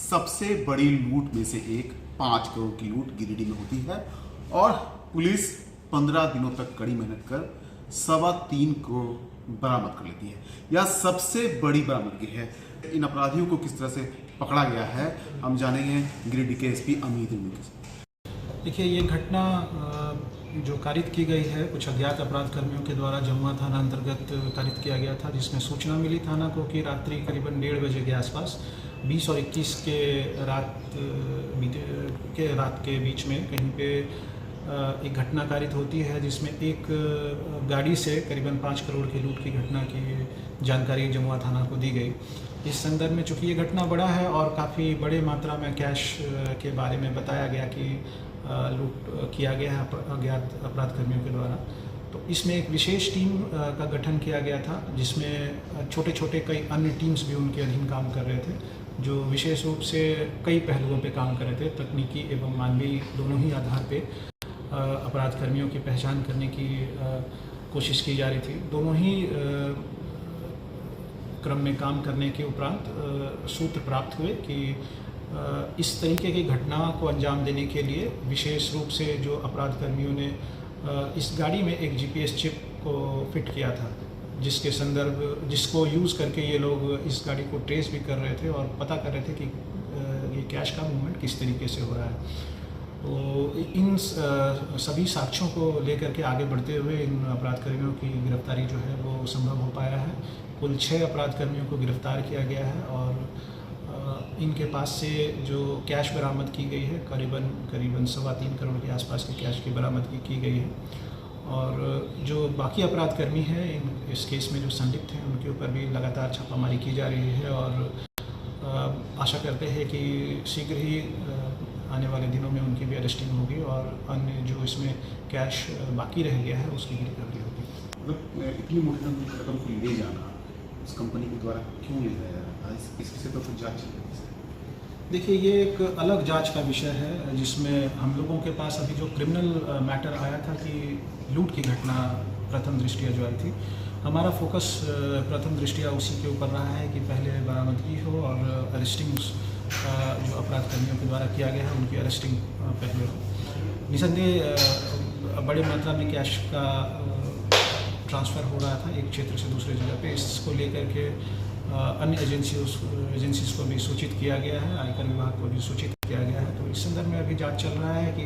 सबसे बड़ी लूट में से एक 5 करोड़ की लूट गिरिडीह में होती है और पुलिस 15 दिनों तक कड़ी मेहनत कर 3.25 करोड़ बरामद कर लेती है। यह सबसे बड़ी बरामदगी है। इन अपराधियों को किस तरह से पकड़ा गया है हम जानेंगे गिरिडीह के एसपी अमित से। देखिए, ये घटना जो कारित की गई है कुछ अज्ञात अपराध कर्मियों के द्वारा जमुआ थाना अंतर्गत कारित किया गया था, जिसमें सूचना मिली थाना को कि रात्रि करीबन 1:30 बजे के आसपास 20 और 21 के रात के बीच में कहीं पे एक घटना कारित होती है, जिसमें एक गाड़ी से करीबन 5 करोड़ की लूट की घटना की जानकारी जमुआ थाना को दी गई। इस संदर्भ में चूँकि ये घटना बड़ा है और काफ़ी बड़े मात्रा में कैश के बारे में बताया गया कि लूट किया गया है अज्ञात अपराध कर्मियों के द्वारा, तो इसमें एक विशेष टीम का गठन किया गया था, जिसमें छोटे छोटे कई अन्य टीम्स भी उनके अधीन काम कर रहे थे, जो विशेष रूप से कई पहलुओं पे काम कर रहे थे। तकनीकी एवं मानवीय दोनों ही आधार पे अपराध कर्मियों की पहचान करने की कोशिश की जा रही थी। दोनों ही क्रम में काम करने के उपरांत सूत्र प्राप्त हुए कि इस तरीके की घटना को अंजाम देने के लिए विशेष रूप से जो अपराध कर्मियों ने इस गाड़ी में एक जीपीएस चिप को फिट किया था, जिसको यूज़ करके ये लोग इस गाड़ी को ट्रेस भी कर रहे थे और पता कर रहे थे कि ये कैश का मूवमेंट किस तरीके से हो रहा है। तो इन सभी साक्ष्यों को लेकर के आगे बढ़ते हुए इन अपराध कर्मियों की गिरफ्तारी जो है वो संभव हो पाया है। कुल 6 अपराध कर्मियों को गिरफ्तार किया गया है और इनके पास से जो कैश बरामद की गई है करीबन 3.25 करोड़ के आसपास की कैश की बरामदगी की गई है। और जो बाकी अपराध कर्मी हैं इस केस में जो संलिप्त हैं उनके ऊपर भी लगातार छापामारी की जा रही है और आशा करते हैं कि शीघ्र ही आने वाले दिनों में उनकी भी अरेस्टिंग होगी और अन्य जो इसमें कैश बाकी रह गया है उसकी भी रिकवरी होगी। मतलब इतनी मोटी रकम को ले जाना उस कंपनी के द्वारा क्यों ले जाया जाता है, इससे तो कुछ जांच चल रही है। देखिए, ये एक अलग जांच का विषय है, जिसमें हम लोगों के पास अभी जो क्रिमिनल मैटर आया था कि लूट की घटना प्रथम दृष्टया जो आई थी, हमारा फोकस प्रथम दृष्टया उसी के ऊपर रहा है कि पहले बरामदगी हो और अरेस्टिंग जो अपराध कर्मियों के द्वारा किया गया है उनकी अरेस्टिंग पहले हो। निसंदेह बड़ी मात्रा में कैश का ट्रांसफ़र हो रहा था एक क्षेत्र से दूसरे जगह पे। इसको लेकर के अन्य एजेंसीज को भी सूचित किया गया है, आयकर विभाग को भी सूचित किया गया है। तो इस संदर्भ में अभी जांच चल रहा है कि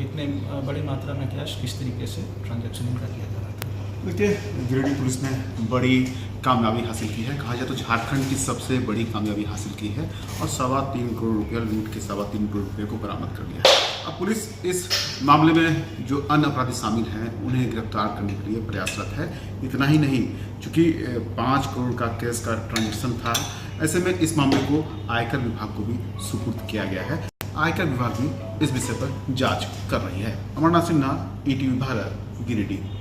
इतने बड़ी मात्रा में कैश किस तरीके से ट्रांजैक्शन इनका किया जा रहा था। देखिए, गिरिडीह पुलिस ने बड़ी कामयाबी हासिल की है। कहा जाए तो झारखंड की सबसे बड़ी कामयाबी हासिल की है और 3.25 करोड़ रुपया लूट के 3.25 करोड़ रुपये को बरामद कर लिया है। अब पुलिस इस मामले में जो अन्य अपराधी शामिल हैं उन्हें गिरफ्तार करने के लिए प्रयासरत है। इतना ही नहीं, चूँकि 5 करोड़ का केस का ट्रांजेक्शन था, ऐसे में इस मामले को आयकर विभाग को भी सुपुर्द किया गया है। आयकर विभाग भी इस विषय पर जांच कर रही है। अमरनाथ सिन्हा, ETV भारत, गिरिडीह।